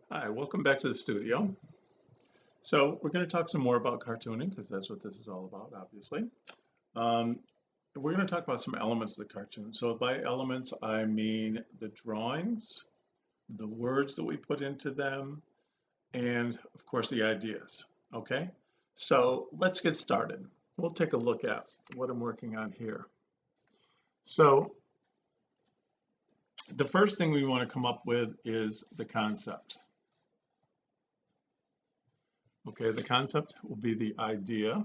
Hi, welcome back to the studio. So we're going to talk some more about cartooning because that's what this is all about, obviously. Um, we're going to talk about some elements of the cartoon. So by elements, I mean the drawings, the words that we put into them, and of course the ideas. Okay, so let's get started. We'll take a look at what I'm working on here. So the first thing we want to come up with is the concept. Okay, the concept will be the idea.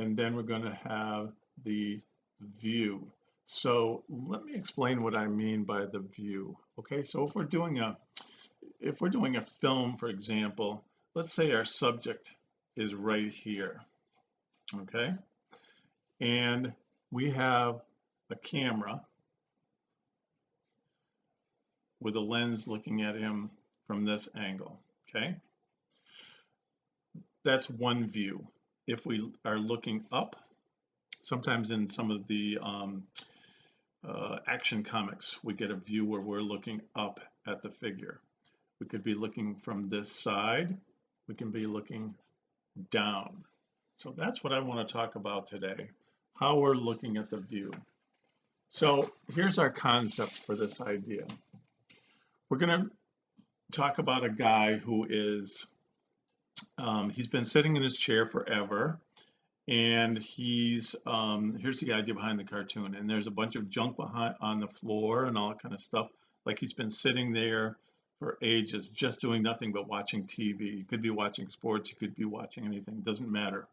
And then we're going to have the view. So let me explain what I mean by the view. Okay, so if we're doing a film, for example, let's say our subject is right here. Okay, and we have a camera with a lens looking at him from this angle. Okay, that's one view. If we are looking up, sometimes in some of the action comics, we get a view where we're looking up at the figure. We could be looking from this side. We can be looking down. So that's what I want to talk about today, how we're looking at the view. So here's our concept for this idea. We're going to talk about a guy who he's been sitting in his chair forever. And here's the idea behind the cartoon, and there's a bunch of junk behind on the floor and all that kind of stuff, like he's been sitting there for ages just doing nothing but watching TV. You could be watching sports, you could be watching anything, doesn't matter.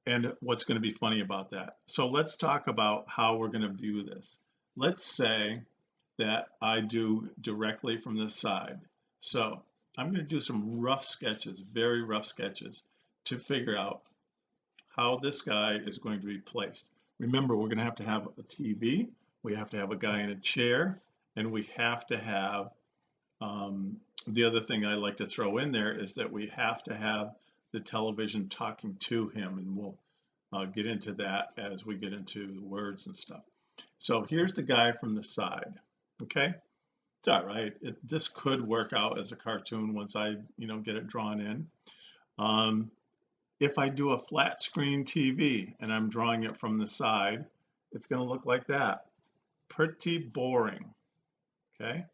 And what's going to be funny about that? So let's talk about how we're going to view this. Let's say that I do directly from the side. So I'm going to do some rough sketches, very rough sketches, to figure out how this guy is going to be placed. Remember, we're going to have a TV, we have to have a guy in a chair, and we have to have, the other thing I like to throw in there is that we have to have the television talking to him, and we'll get into that as we get into the words and stuff. So here's the guy from the side, okay? It's all right. This could work out as a cartoon once I, get it drawn in. Um, if I do a flat screen TV and I'm drawing it from the side, it's going to look like that. Pretty boring. Okay.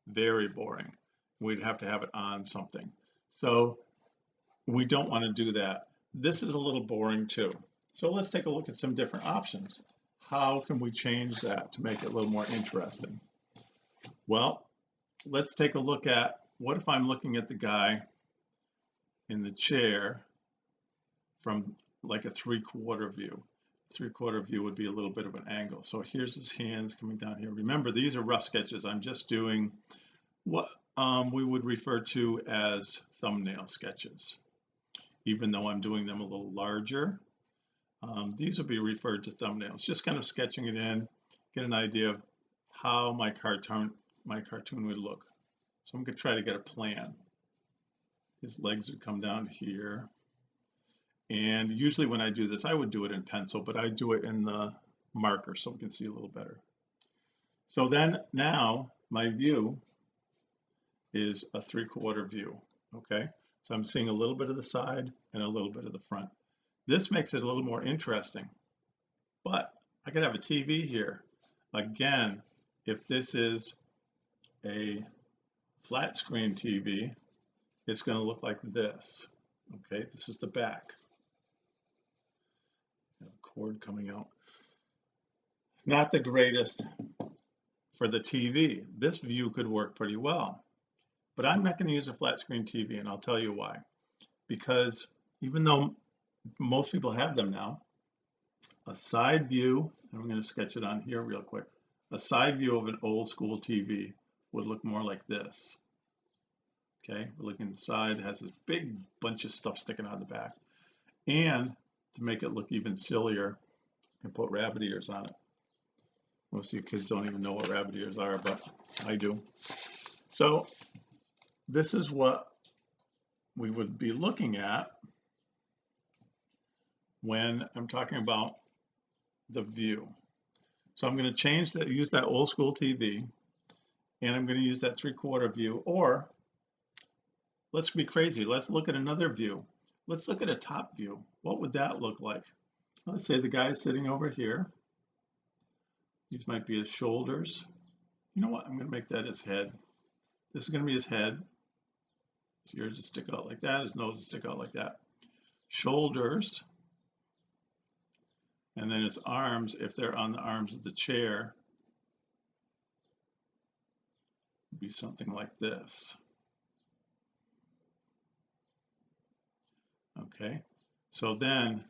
Very boring. We'd have to have it on something. So we don't want to do that. This is a little boring too. So let's take a look at some different options. How can we change that to make it a little more interesting? Well, let's take a look at what if I'm looking at the guy in the chair from like a three-quarter view. Three-quarter view would be a little bit of an angle. So here's his hands coming down here. Remember, these are rough sketches. I'm just doing what we would refer to as thumbnail sketches. Even though I'm doing them a little larger, these would be referred to thumbnails. Just kind of sketching it in, get an idea of how my cartoon would look. So I'm going to try to get a plan. His legs would come down here. And usually when I do this, I would do it in pencil, but I do it in the marker so we can see a little better. So then now my view is a three-quarter view, okay? So I'm seeing a little bit of the side and a little bit of the front. This makes it a little more interesting, but I could have a TV here. Again, if this is a flat screen TV, it's going to look like this, okay? This is the back. Cord coming out. Not the greatest for the TV. This view could work pretty well, but I'm not going to use a flat screen TV, and I'll tell you why. Because even though most people have them now, a side view, and I'm going to sketch it on here real quick, a side view of an old school TV would look more like this. Okay, we're looking at the side, it has this big bunch of stuff sticking out of the back. And to make it look even sillier, I can put rabbit ears on it. Most of you kids don't even know what rabbit ears are, but I do. So this is what we would be looking at when I'm talking about the view. So I'm going to change that, use that old school TV, and I'm going to use that 3/4 view. Or let's be crazy. Let's look at another view. Let's look at a top view. What would that look like? Let's say the guy's sitting over here. These might be his shoulders. You know what? I'm going to make that his head. This is going to be his head. His ears will stick out like that. His nose will stick out like that. Shoulders. And then his arms, if they're on the arms of the chair, would be something like this. Okay. So then,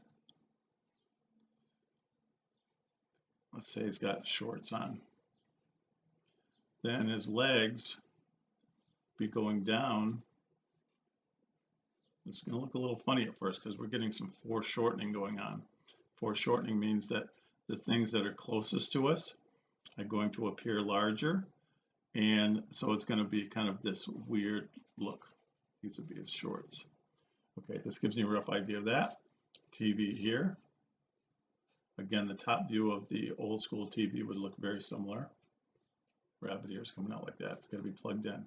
let's say he's got shorts on. Then his legs be going down. It's going to look a little funny at first because we're getting some foreshortening going on. Foreshortening means that the things that are closest to us are going to appear larger, and so it's going to be kind of this weird look. These would be his shorts. Okay, this gives you a rough idea of that. TV here. Again, the top view of the old school TV would look very similar. Rabbit ears coming out like that. It's going to be plugged in.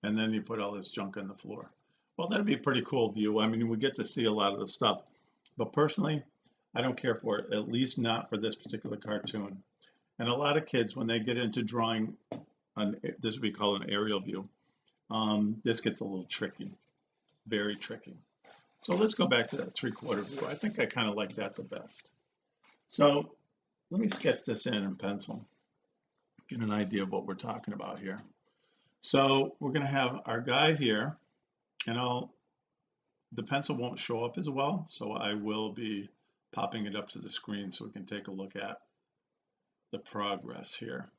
And then you put all this junk on the floor. Well, that'd be a pretty cool view. I mean, we get to see a lot of the stuff. But personally, I don't care for it, at least not for this particular cartoon. And a lot of kids, when they get into drawing, this would be called an aerial view, this gets a little tricky, very tricky. So let's go back to that 3/4 view. I think I kind of like that the best. So let me sketch this in pencil, get an idea of what we're talking about here. So we're going to have our guy here, and the pencil won't show up as well, so I will be popping it up to the screen so we can take a look at the progress here.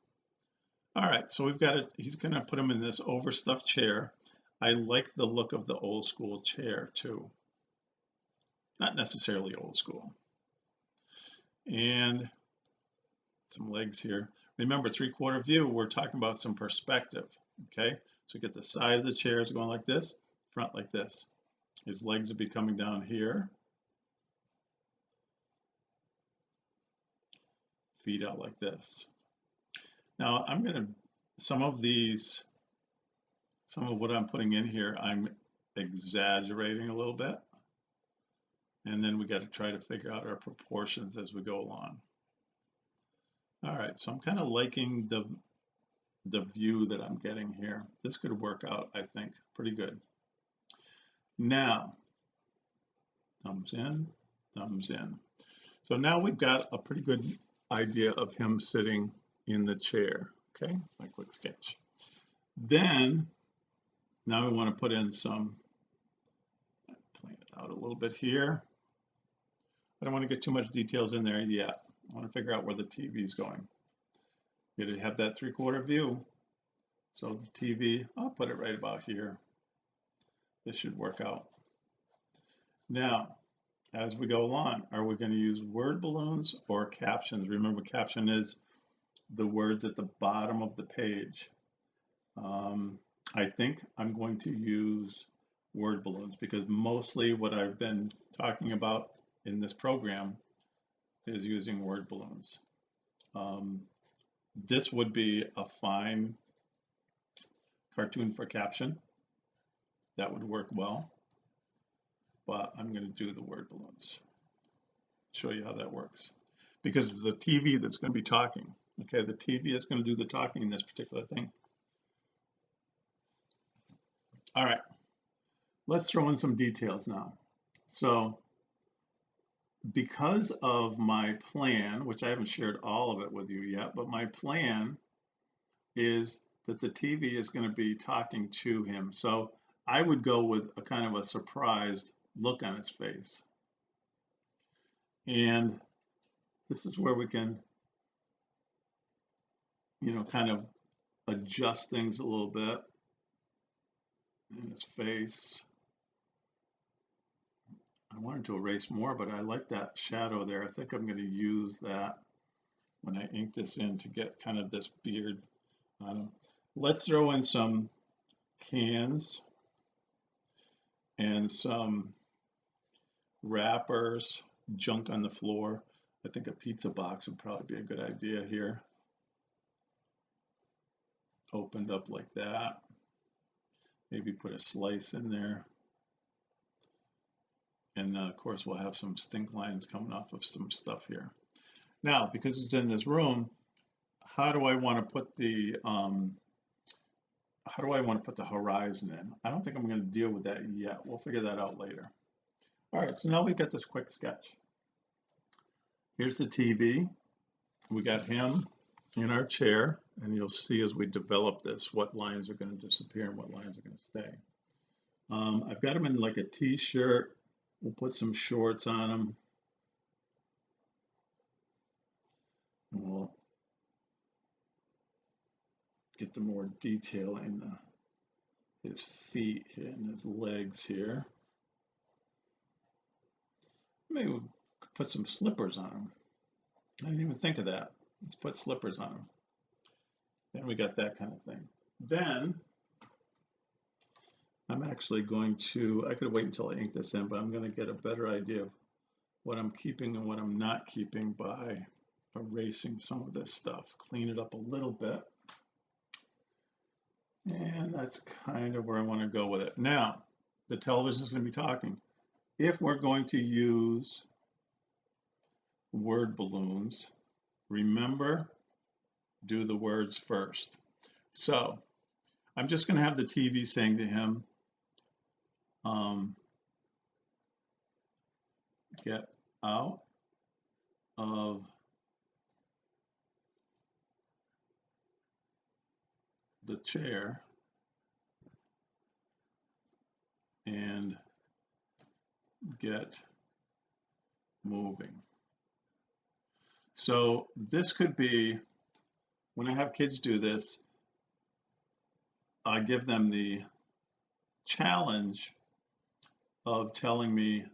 All right, so we've got it. He's going to put him in this overstuffed chair. I like the look of the old school chair too. Not necessarily old school. And some legs here. Remember, 3/4 view, we're talking about some perspective, okay? So get the side of the chairs going like this, front like this. His legs will be coming down here. Feet out like this. Now, some of what I'm putting in here, I'm exaggerating a little bit. And then we got to try to figure out our proportions as we go along. All right, so I'm kind of liking the view that I'm getting here. This could work out, I think, pretty good. Now, thumbs in, thumbs in. So now we've got a pretty good idea of him sitting in the chair, okay? My quick sketch. Then, now we want to put in some, plan it out a little bit here. I don't want to get too much details in there yet. I want to figure out where the TV is going. You got to have that 3/4 view. So the TV, I'll put it right about here. This should work out. Now, as we go along, are we going to use word balloons or captions? Remember, caption is the words at the bottom of the page. I think I'm going to use word balloons because mostly what I've been talking about in this program is using word balloons. This would be a fine cartoon for caption. That would work well, but I'm going to do the word balloons. Show you how that works. Because it's the TV that's going to be talking. Okay, the TV is going to do the talking in this particular thing. All right, let's throw in some details now. So, because of my plan, which I haven't shared all of it with you yet, but my plan is that the TV is going to be talking to him. So I would go with a kind of a surprised look on his face. And this is where we can, kind of adjust things a little bit in his face. I wanted to erase more, but I like that shadow there. I think I'm going to use that when I ink this in to get kind of this beard on him. Let's throw in some cans and some wrappers, junk on the floor. I think a pizza box would probably be a good idea here. opened up like that. Maybe put a slice in there. And of course, we'll have some stink lines coming off of some stuff here. Now, because it's in this room, how do I want to put the horizon in? I don't think I'm going to deal with that yet. We'll figure that out later. All right, so now we've got this quick sketch. Here's the TV. We got him in our chair, and you'll see as we develop this what lines are going to disappear and what lines are going to stay. I've got him in like a t-shirt. We'll put some shorts on him. And we'll get the more detail in his feet and his legs here. Maybe we'll put some slippers on him. I didn't even think of that. Let's put slippers on him. Then we got that kind of thing. Then I'm actually going to, I could wait until I ink this in, but I'm going to get a better idea of what I'm keeping and what I'm not keeping by erasing some of this stuff. Clean it up a little bit. And that's kind of where I want to go with it. Now, the television is going to be talking. If we're going to use word balloons, remember, do the words first. So I'm just going to have the TV saying to him, get out of the chair and get moving. So this could be, when I have kids do this, I give them the challenge of telling me,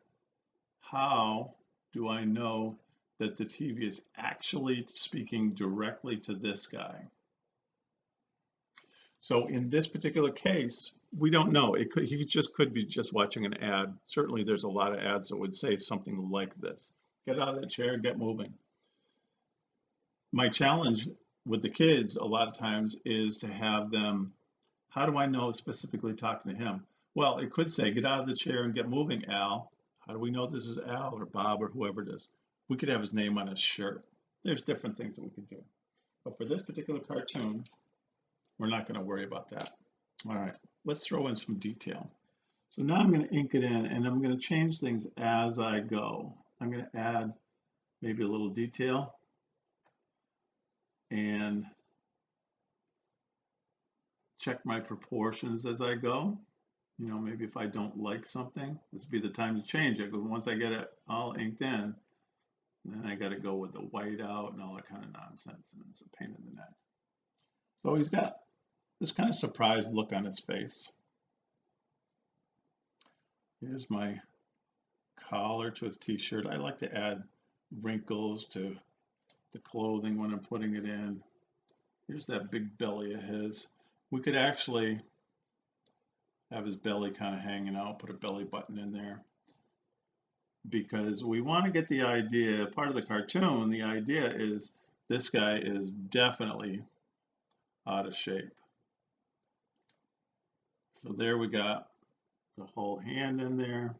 how do I know that the TV is actually speaking directly to this guy? So in this particular case, we don't know. He just could be just watching an ad. Certainly there's a lot of ads that would say something like this. Get out of that chair, get moving. My challenge with the kids a lot of times is to have them, how do I know it's specifically talking to him? Well, it could say, get out of the chair and get moving, Al. How do we know this is Al or Bob or whoever it is? We could have his name on his shirt. There's different things that we could do. But for this particular cartoon, we're not going to worry about that. All right, let's throw in some detail. So now I'm going to ink it in, and I'm going to change things as I go. I'm going to add maybe a little detail and check my proportions as I go. You know, maybe if I don't like something, this would be the time to change it. Because once I get it all inked in, then I got to go with the white out and all that kind of nonsense, and it's a pain in the neck. So he's got this kind of surprised look on his face. Here's my collar to his t-shirt. I like to add wrinkles to the clothing when I'm putting it in. Here's that big belly of his. We could actually have his belly kind of hanging out, put a belly button in there, because we want to get the idea, part of the cartoon, the idea is this guy is definitely out of shape. So there we got the whole hand in there.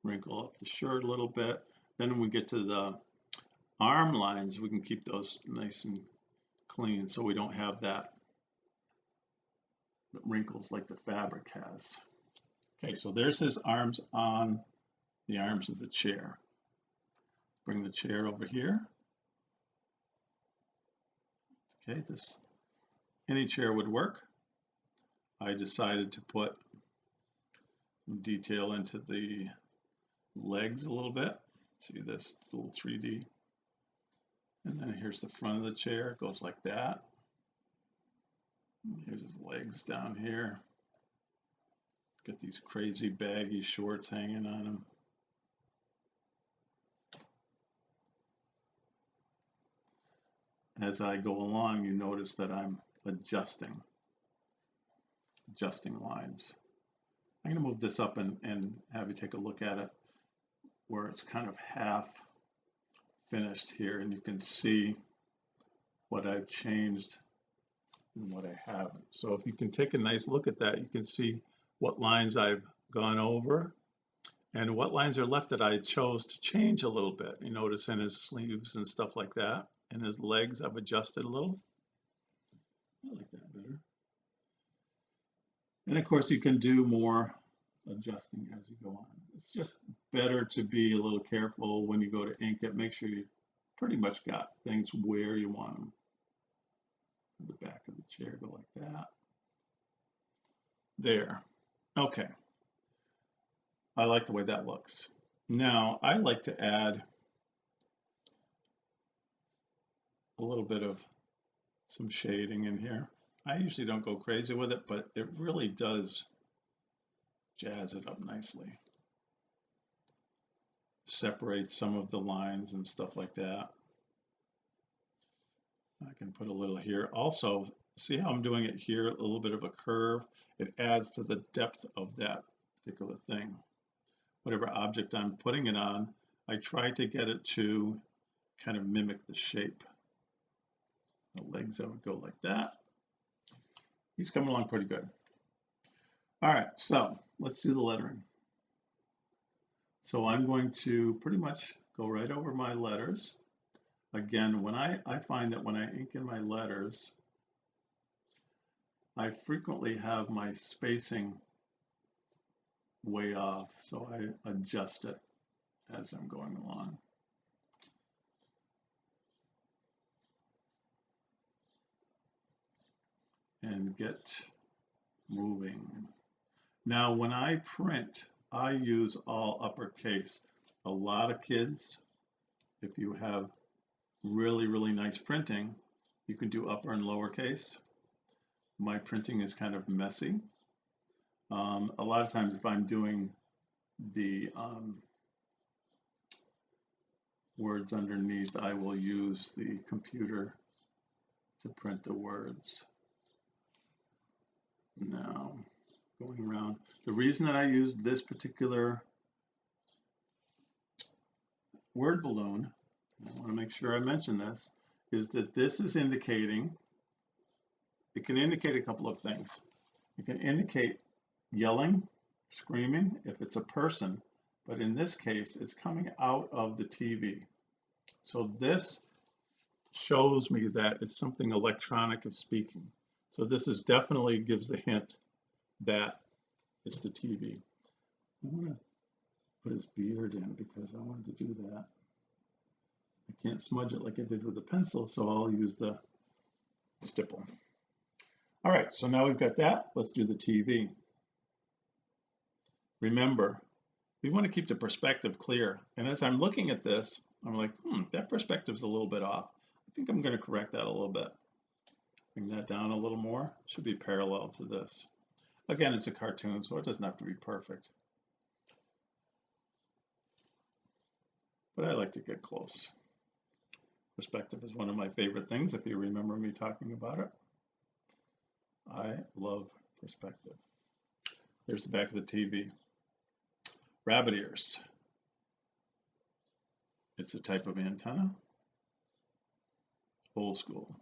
Wrinkle up the shirt a little bit. Then when we get to the arm lines, we can keep those nice and clean so we don't have that wrinkles like the fabric has. Okay, so there's his arms on the arms of the chair. Bring the chair over here. Okay, any chair would work. I decided to put some detail into the legs a little bit. See this little 3D. And then here's the front of the chair. It goes like that. Here's his legs down here. Got these crazy baggy shorts hanging on him. As I go along, you notice that I'm adjusting lines. I'm going to move this up and have you take a look at it where it's kind of half finished here, and you can see what I've changed and what I haven't. So if you can take a nice look at that, you can see what lines I've gone over and what lines are left that I chose to change a little bit. You notice in his sleeves and stuff like that, and his legs I've adjusted a little. I like that better. And of course you can do more adjusting as you go on. It's just better to be a little careful when you go to ink it. Make sure you pretty much got things where you want them. The back of the chair go like that. There. Okay. I like the way that looks. Now I like to add a little bit of some shading in here. I usually don't go crazy with it, but it really does jazz it up nicely. Separate some of the lines and stuff like that. I can put a little here. Also, see how I'm doing it here, a little bit of a curve. It adds to the depth of that particular thing. Whatever object I'm putting it on, I try to get it to kind of mimic the shape. The legs, I would go like that. He's coming along pretty good. All right, so let's do the lettering. So I'm going to pretty much go right over my letters. Again, when I find that when I ink in my letters, I frequently have my spacing way off, so I adjust it as I'm going along. And get moving. Now, when I print, I use all uppercase. A lot of kids, if you have really, really nice printing, you can do upper and lowercase. My printing is kind of messy. A lot of times if I'm doing the words underneath, I will use the computer to print the words. Now, going around, the reason that I use this particular word balloon, I want to make sure I mention this, is that this is indicating, it can indicate a couple of things. It can indicate yelling, screaming, if it's a person, but in this case, it's coming out of the TV. So this shows me that it's something electronic is speaking. So this is definitely gives the hint that it's the TV. I want to put his beard in because I wanted to do that. I can't smudge it like I did with the pencil, so I'll use the stipple. All right, so now we've got that. Let's do the TV. Remember, we want to keep the perspective clear. And as I'm looking at this, I'm like, that perspective's a little bit off. I think I'm going to correct that a little bit. Bring that down a little more. Should be parallel to this. Again, it's a cartoon, so it doesn't have to be perfect. But I like to get close. Perspective is one of my favorite things, if you remember me talking about it. I love perspective. Here's the back of the TV. Rabbit ears. It's a type of antenna. Old school.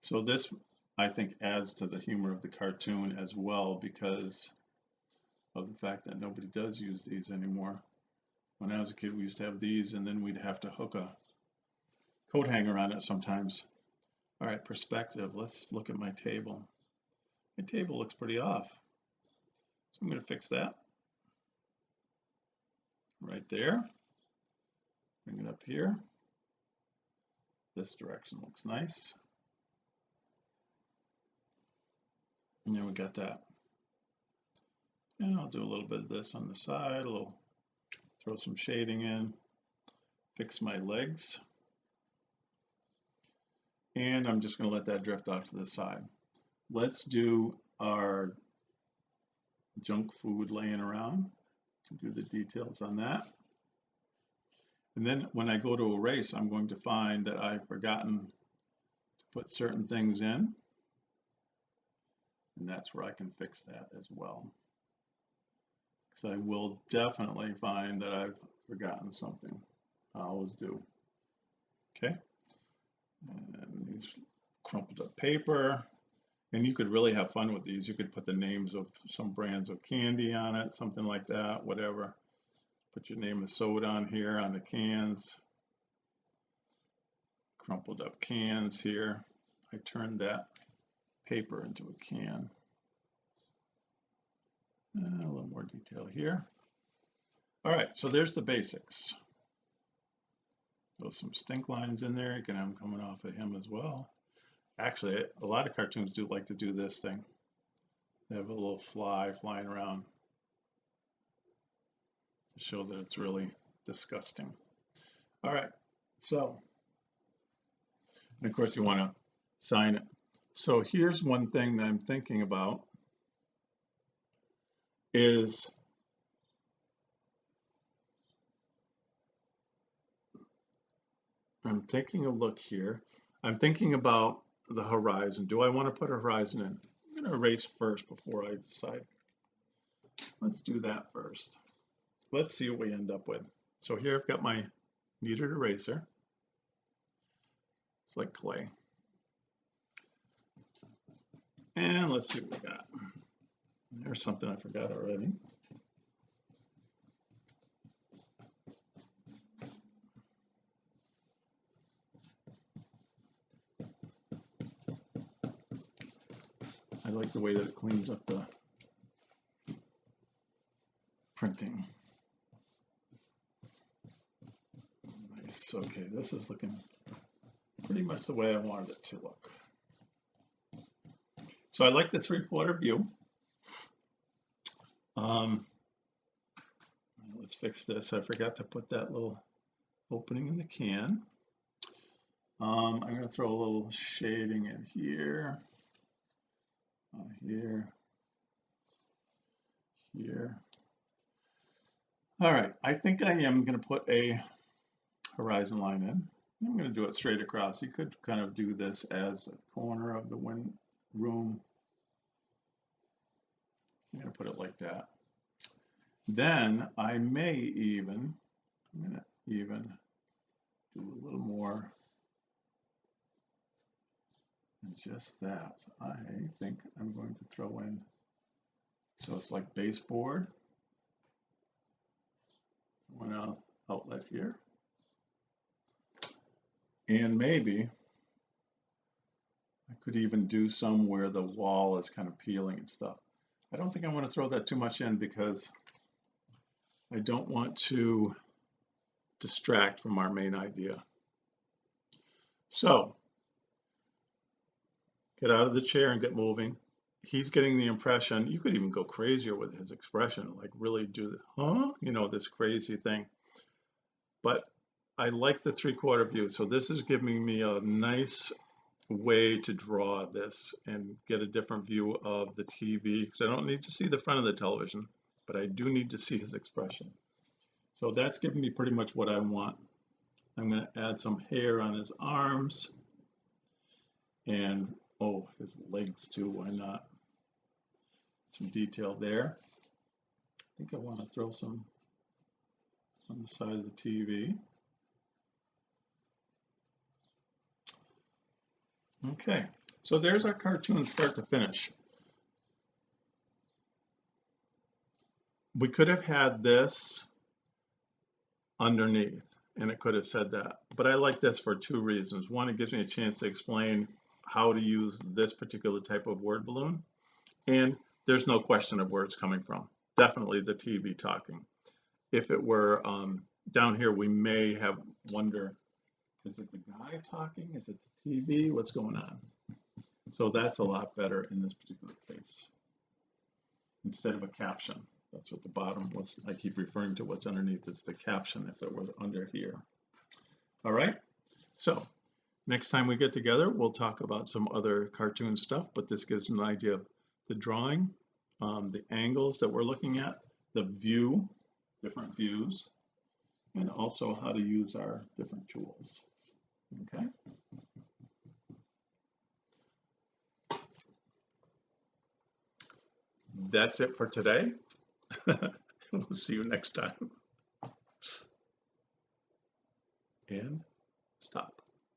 So this, I think, adds to the humor of the cartoon as well because of the fact that nobody does use these anymore. When I was a kid, we used to have these, and then we'd have to hook a coat hanger on it sometimes. All right, perspective. Let's look at my table. My table looks pretty off. So I'm going to fix that. Right there. Bring it up here. This direction looks nice. And then we got that. And I'll do a little bit of this on the side, throw some shading in, fix my legs. And I'm just going to let that drift off to the side. Let's do our junk food laying around. Do the details on that. And then when I go to erase, I'm going to find that I've forgotten to put certain things in. And that's where I can fix that as well. Because I will definitely find that I've forgotten something. I always do. Okay. And these crumpled up paper. And you could really have fun with these. You could put the names of some brands of candy on it, something like that, whatever. Put your name of soda on here on the cans. Crumpled up cans here. I turned that paper into a can. A little more detail here. All right, so there's the basics. There's some stink lines in there. You can have them coming off of him as well. Actually, a lot of cartoons do like to do this thing. They have a little fly flying around to show that it's really disgusting. All right, so, and of course you want to sign it. So here's one thing that I'm thinking about is I'm taking a look here. I'm thinking about the horizon. Do I want to put a horizon in? I'm going to erase first before I decide. Let's do that first. Let's see what we end up with. So here I've got my kneaded eraser. It's like clay. And let's see what we got. There's something I forgot already. I like the way that it cleans up the printing. Nice. Okay, this is looking pretty much the way I wanted it to look. So I like the 3/4 view. Let's fix this. I forgot to put that little opening in the can. I'm going to throw a little shading in here, here, here. All right, I think I am going to put a horizon line in. I'm going to do it straight across. You could kind of do this as a corner of the room. I'm going to put it like that. Then I may even, I'm going to even do a little more than just that. I think I'm going to throw in, so it's like baseboard. One outlet here. And maybe I could even do some where the wall is kind of peeling and stuff. I don't think I want to throw that too much in because I don't want to distract from our main idea. So, get out of the chair and get moving. He's getting the impression, you could even go crazier with his expression, like really do, you know, this crazy thing. But I like the 3/4 view. So this is giving me a nice way to draw this and get a different view of the TV, because I don't need to see the front of the television, but I do need to see his expression. So that's giving me pretty much what I want. I'm going to add some hair on his arms and, oh, his legs too, why not? Some detail there. I think I want to throw some on the side of the TV. Okay, so there's our cartoon start to finish. We could have had this underneath, and it could have said that. But I like this for two reasons. One, it gives me a chance to explain how to use this particular type of word balloon. And there's no question of where it's coming from. Definitely the TV talking. If it were down here, we may have wonder, is it the guy talking? Is it the TV? What's going on? So that's a lot better in this particular case. Instead of a caption. That's what the bottom was. I keep referring to what's underneath as the caption if it were under here. All right. So next time we get together, we'll talk about some other cartoon stuff, but this gives an idea of the drawing, the angles that we're looking at, the view, different views, and also how to use our different tools. Okay. That's it for today. We'll see you next time. And